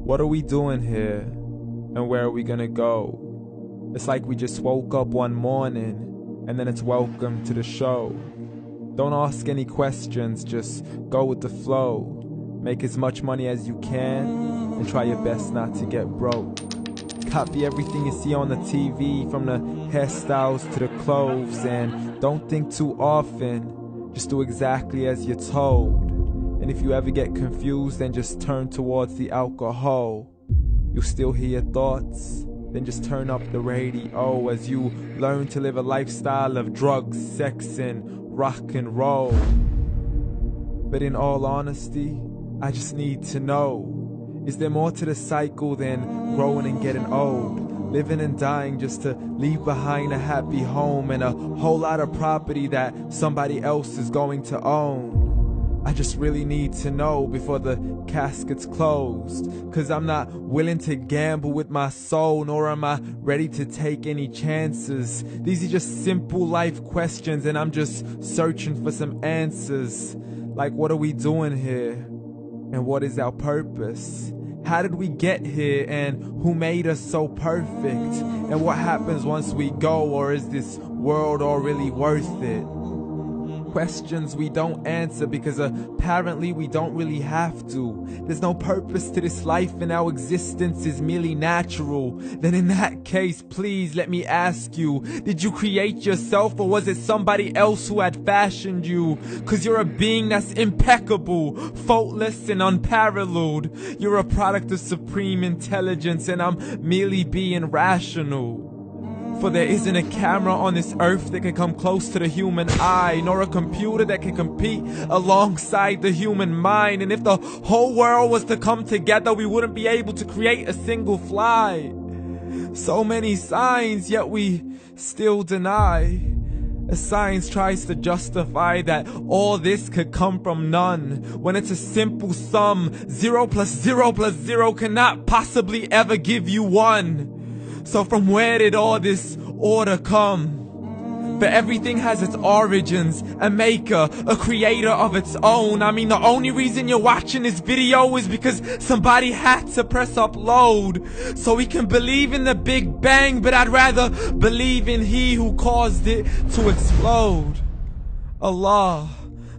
What are we doing here? And where are we gonna go? It's like we just woke up one morning, and then it's welcome to the show. Don't ask any questions, just go with the flow. Make as much money as you can, and try your best not to get broke. Copy everything you see on the TV, from the hairstyles to the clothes, and don't think too often, just do exactly as you're told. And if you ever get confused, then just turn towards the alcohol. You'll still hear your thoughts, then just turn up the radio as you learn to live a lifestyle of drugs, sex, and rock and roll. But in all honesty, I just need to know, is there more to the cycle than growing and getting old? Living and dying just to leave behind a happy home and a whole lot of property that somebody else is going to own. I just really need to know before the casket's closed, 'cause I'm not willing to gamble with my soul, nor am I ready to take any chances. These are just simple life questions, and I'm just searching for some answers. Like, what are we doing here? And what is our purpose? How did we get here, and who made us so perfect? And what happens once we go, or is this world all really worth it? Questions we don't answer because apparently we don't really have to. There's no purpose to this life and our existence is merely natural. Then in that case, please let me ask you, did you create yourself, or was it somebody else who had fashioned you? 'Cause you're a being that's impeccable, faultless and unparalleled. You're a product of supreme intelligence, and I'm merely being rational. For there isn't a camera on this earth that can come close to the human eye, nor a computer that can compete alongside the human mind. And if the whole world was to come together, we wouldn't be able to create a single fly. So many signs, yet we still deny. As science tries to justify that all this could come from none, when it's a simple sum. 0 plus 0 plus 0 cannot possibly ever give you 1. So from where did all this order come? For everything has its origins, a maker, a creator of its own. I mean, the only reason you're watching this video is because somebody had to press upload. So we can believe in the Big Bang, but I'd rather believe in He who caused it to explode. Allah,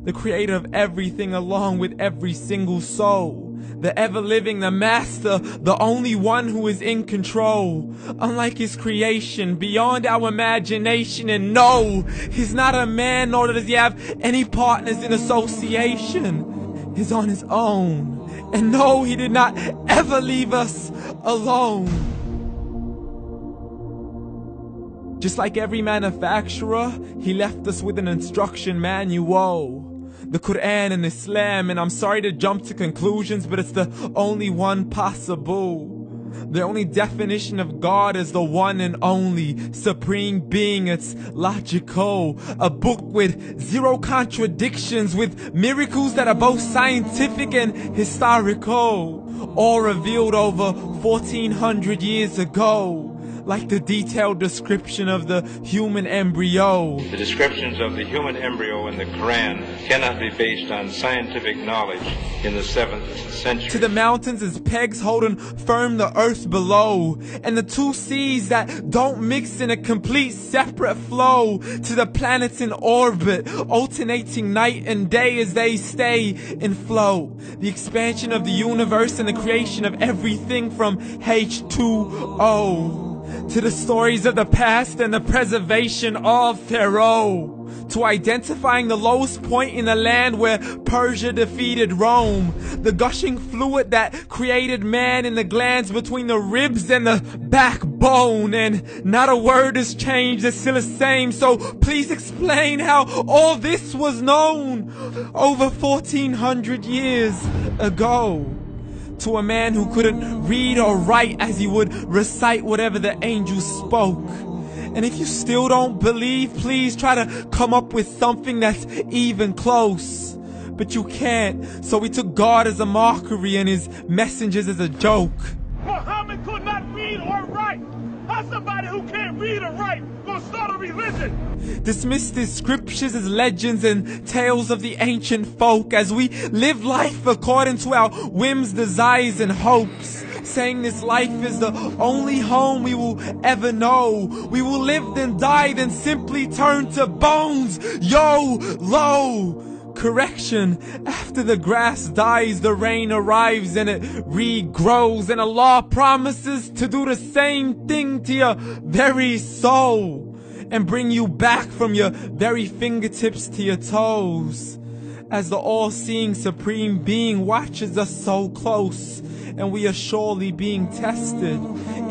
the creator of everything along with every single soul. The ever-living, the master, the only one who is in control. Unlike his creation, beyond our imagination. And no, he's not a man, nor does he have any partners in association. He's on his own. And no, he did not ever leave us alone. Just like every manufacturer, he left us with an instruction manual. The Quran and Islam, and I'm sorry to jump to conclusions, but it's the only one possible. The only definition of God is the one and only supreme being. It's logical, a book with 0 contradictions, with miracles that are both scientific and historical, all revealed over 1400 years ago. Like the detailed description of the human embryo. The descriptions of the human embryo in the Quran cannot be based on scientific knowledge in the 7th century. To the mountains as pegs holding firm the earth below, and the 2 seas that don't mix in a complete separate flow. To the planets in orbit, alternating night and day as they stay in flow. The expansion of the universe and the creation of everything from H2O. To the stories of the past and the preservation of Pharaoh. To identifying the lowest point in the land where Persia defeated Rome. The gushing fluid that created man in the glands between the ribs and the backbone. And not a word has changed, it's still the same. So please explain how all this was known over 1400 years ago. To a man who couldn't read or write, as he would recite whatever the angels spoke. And if you still don't believe, please try to come up with something that's even close. But you can't, so we took God as a mockery and his messengers as a joke. Muhammad could not read or write. How's somebody who can't read or write gonna start a religion? Dismiss his scriptures as legends and tales of the ancient folk, as we live life according to our whims, desires, and hopes. saying this life is the only home we will ever know. We will live then die, then simply turn to bones. YOLO! Correction, after the grass dies, the rain arrives and it regrows, and Allah promises to do the same thing to your very soul and bring you back from your very fingertips to your toes, as the all-seeing supreme being watches us so close, and we are surely being tested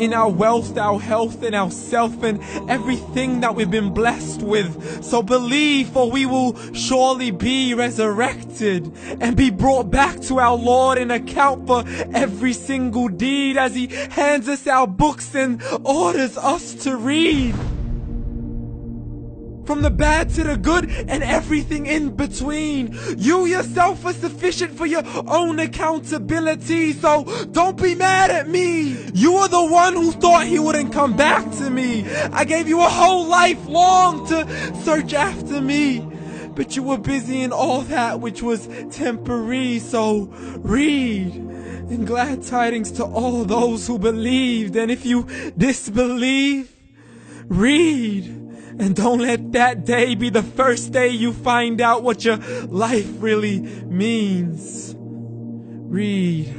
in our wealth, our health, and our self, and everything that we've been blessed with. So believe, for we will surely be resurrected and be brought back to our Lord and account for every single deed, as He hands us our books and orders us to read. From the bad to the good and everything in between. You yourself are sufficient for your own accountability, so don't be mad at me. You are the one who thought He wouldn't come back to me. I gave you a whole life long to search after me, but you were busy in all that which was temporary, so read. And glad tidings to all those who believed, and if you disbelieve, read. And don't let that day be the first day you find out what your life really means. Read.